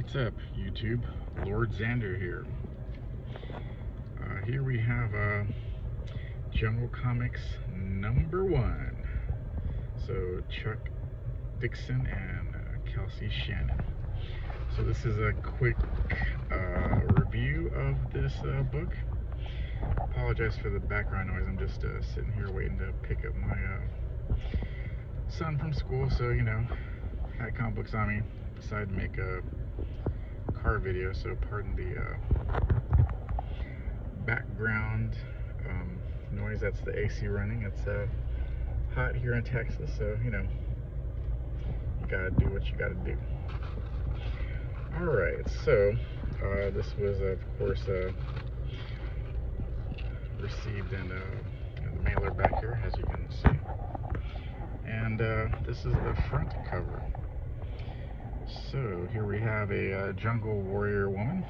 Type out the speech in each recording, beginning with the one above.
What's up, YouTube? Lord Xander here. Here we have Jungle Comics #1. So Chuck Dickson and Kelsey Shannon. So this is a quick review of this book. Apologize for the background noise. I'm just sitting here waiting to pick up my son from school. So had comic books on me. Decided to make a car video, so pardon the background noise. That's the AC running. It's hot here in Texas, so you gotta do what you gotta do. Alright, so this was of course received in the mailer back here, as you can see, and this is the front cover. So here we have a jungle warrior woman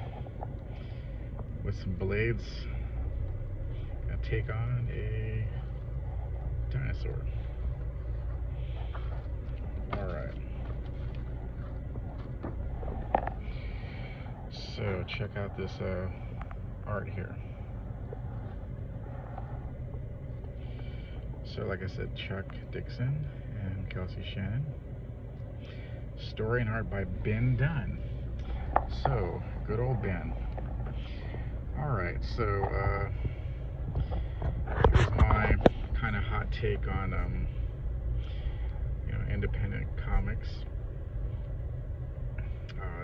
with some blades, gonna take on a dinosaur. Alright. So check out this art here. So like I said, Chuck Dickson and Kelsey Shannon. Story and art by Ben Dunn. So, good old Ben. Alright, so here's my kind of hot take on independent comics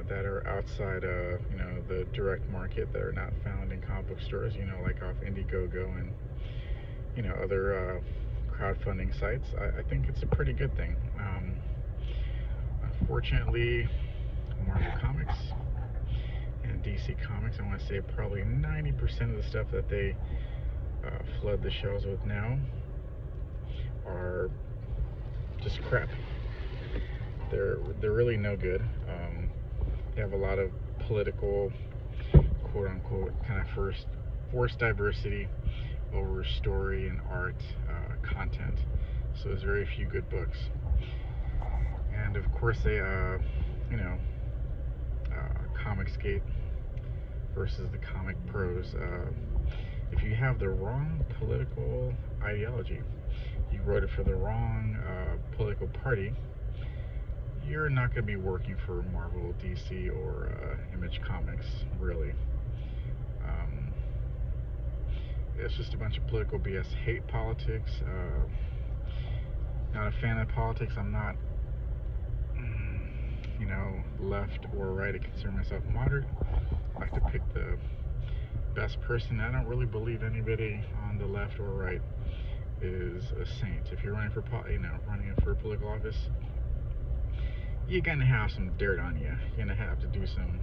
that are outside of the direct market, that are not found in comic book stores, like off Indiegogo and other crowdfunding sites. I think it's a pretty good thing. Unfortunately, Marvel Comics and DC Comics, I want to say probably 90% of the stuff that they flood the shelves with now are just crap. They're really no good. They have a lot of political, quote unquote, kind of forced diversity over story and art content. So there's very few good books. And of course they, Comicsgate versus the comic pros. If you have the wrong political ideology, you wrote it for the wrong political party, you're not going to be working for Marvel, DC, or Image Comics, really. It's just a bunch of political BS. Hate politics. Not a fan of politics. I'm not left or right. I consider myself moderate. I like to pick the best person. I don't really believe anybody on the left or right is a saint. If you're running for running for political office, you're gonna have some dirt on you. You're gonna have to do some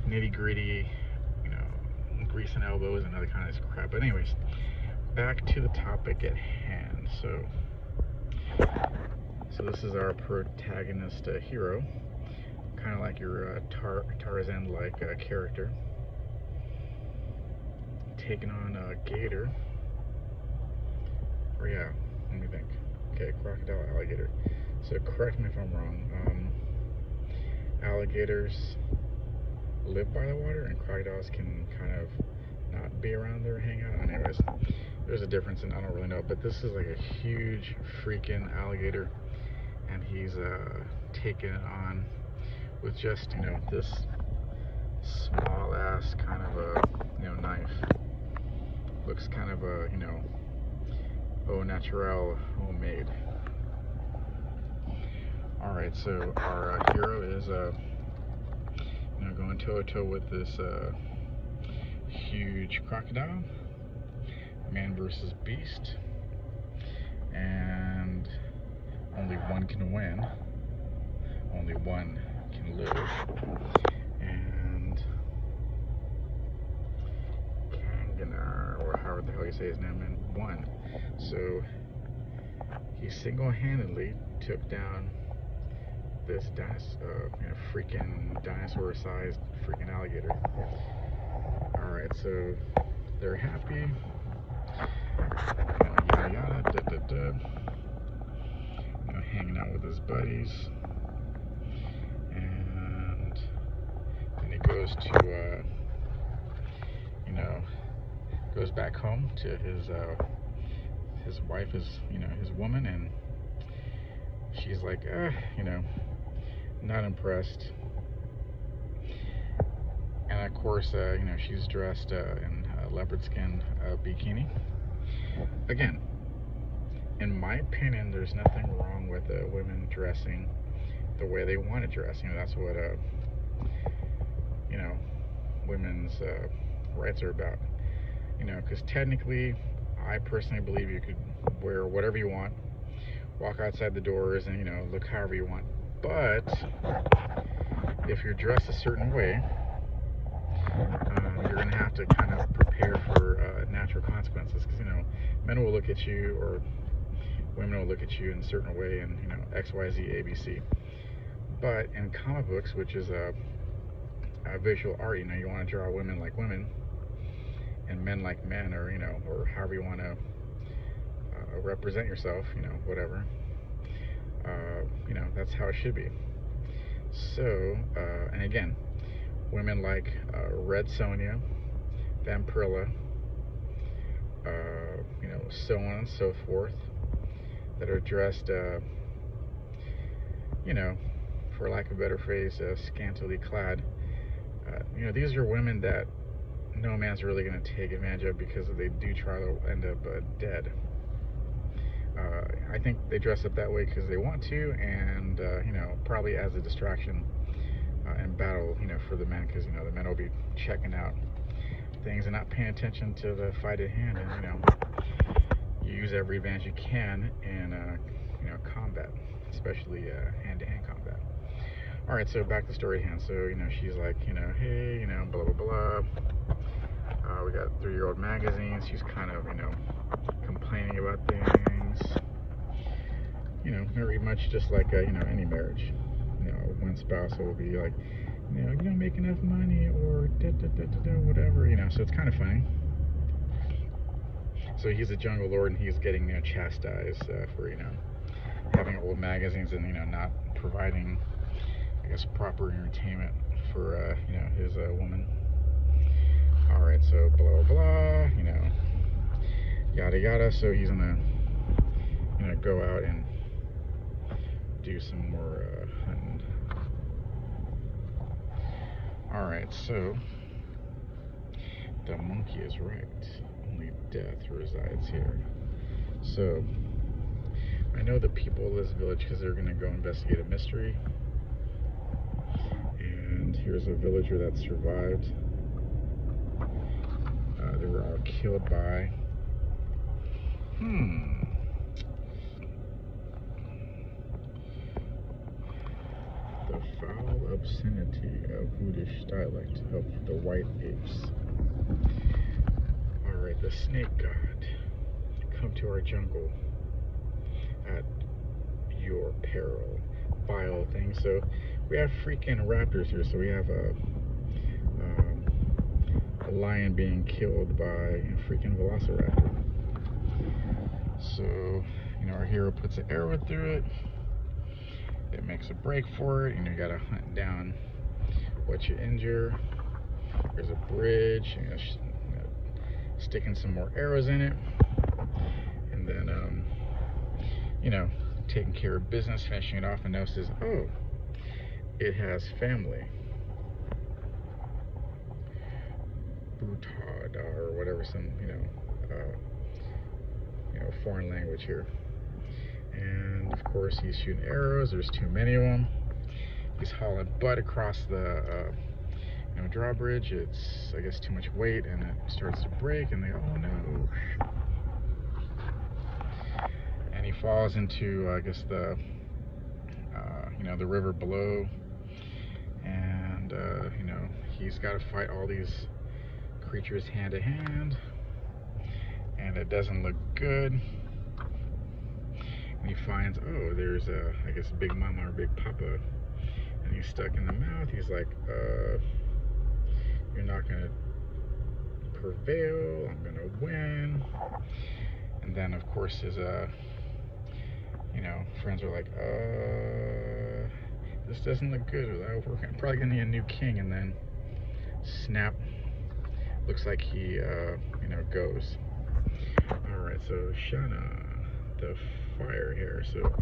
nitty-gritty, greasing elbows and other kind of crap. But anyways, back to the topic at hand. So this is our protagonist hero, kind of like your Tarzan-like character, taking on a gator. Or yeah, let me think. Okay, crocodile, alligator. So correct me if I'm wrong. Alligators live by the water, and crocodiles can kind of not be around there, hang out. Anyways, there's a difference, and I don't really know. But this is like a huge freaking alligator, and he's taken it on with just this small ass kind of a knife. Looks kind of a au naturel, homemade. All right, so our hero is going toe to toe with this huge crocodile, man versus beast, and only one can win, only one can live, and Kanganar, or however the hell you say his name, and won. So he single-handedly took down this freaking dinosaur-sized freaking alligator. Alright, so they're happy, yada yada, da da da, hanging out with his buddies, and to, you know, goes back home to his wife, his woman, and she's like, you know, not impressed. And of course, you know, she's dressed in a leopard skin bikini. Again, in my opinion, there's nothing wrong with women dressing the way they want to dress. You know, that's what you know, women's rights are about. You know, because technically, I personally believe you could wear whatever you want, walk outside the doors, and, you know, look however you want. But if you're dressed a certain way, you're going to have to kind of prepare for natural consequences, because, you know, men will look at you, or women will look at you in a certain way, and, you know, X, Y, Z, A, B, C. But in comic books, which is a visual art, you know, you want to draw women like women and men like men, or, you know, or however you want to represent yourself, you know, whatever. You know, that's how it should be. So, and again, women like Red Sonja, Vampirilla, you know, so on and so forth, that are dressed, you know, for lack of a better phrase, scantily clad. You know, these are women that no man's really going to take advantage of, because if they do try, they'll end up dead. I think they dress up that way because they want to, and you know, probably as a distraction in battle, you know, for the men, because, you know, the men will be checking out things and not paying attention to the fight at hand, and, you know, you use every advantage you can in you know, combat, especially hand-to-hand combat. All right, so back to the story at hand. So, you know, she's like, you know, hey, you know, blah blah blah. We got 3-year-old magazines. She's kind of, you know, complaining about things. You know, very much just like you know, any marriage. You know, one spouse will be like, you know, you don't make enough money, or whatever. You know, so it's kind of funny. So he's a jungle lord, and he's getting, you know, chastised for, you know, having old magazines and, you know, not providing, I guess, proper entertainment for you know, his woman. All right, so blah blah, you know, yada yada. So he's gonna, you know, go out and do some more hunting. All right, so the monkey is right. Only death resides here. So I know the people of this village, because they're gonna go investigate a mystery. And here's a villager that survived. They were all killed by the foul obscenity of Voodish dialect of the white apes. Alright, the snake god, come to our jungle at your peril, vile thing. So we have freaking raptors here. So we have a lion being killed by a freaking velociraptor. So, you know, our hero puts an arrow through it. It makes a break for it, and you gotta hunt down what you injure. There's a bridge, you know, sticking some more arrows in it, and then you know, taking care of business, finishing it off, and notices, oh, it has family. Butad, or whatever, some, you know, foreign language here. And of course, he's shooting arrows. There's too many of them. He's hauling butt across the you know, drawbridge. It's, I guess, too much weight, and it starts to break, and they, oh no. And he falls into, I guess, the you know, the river below, and you know, he's got to fight all these creatures hand to hand, and it doesn't look good. And he finds, oh, there's a, I guess, Big Mama or Big Papa, and he's stuck in the mouth. He's like, you're not gonna prevail, I'm gonna win. And then of course his you know, friends are like, this doesn't look good. We're probably gonna need a new king. And then snap. Looks like he, you know, goes. Alright, so Shana, the fire here. So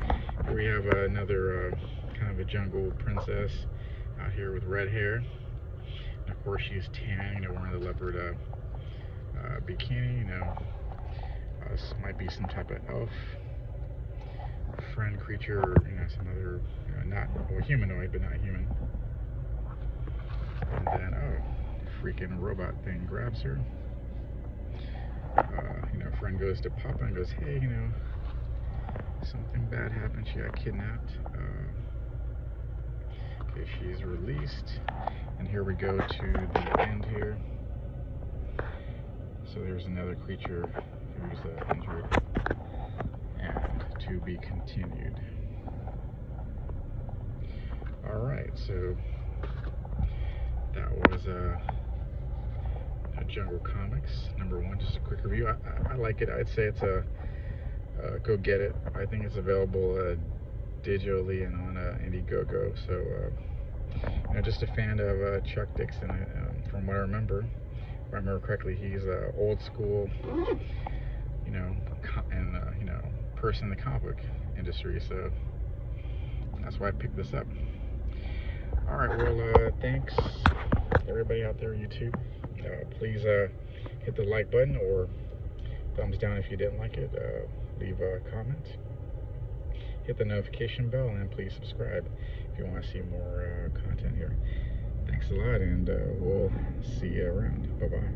here we have another kind of a jungle princess out here with red hair. And of course she's tan, you know, wearing the leopard bikini, you know. This might be some type of elf friend creature, or, you know, some other, you know, not, well, humanoid, but not human. And then, oh, freaking robot thing grabs her. You know, friend goes to Papa and goes, hey, you know, something bad happened. She got kidnapped. Okay, she's released. And here we go to the end here. So there's another creature who's injured. And to be continued. Alright, so that was Jungle Comics #1. Just a quick review. I like it. I'd say it's a go get it. I think it's available digitally and on Indiegogo. So you know, just a fan of Chuck Dickson. From what I remember, if I remember correctly, he's an old school, you know, and you know, person in the comic book industry. So that's why I picked this up. All right. Well, thanks everybody out there on YouTube. Please hit the like button or thumbs down if you didn't like it. Leave a comment. Hit the notification bell and please subscribe if you want to see more content here. Thanks a lot, and we'll see you around. Bye-bye.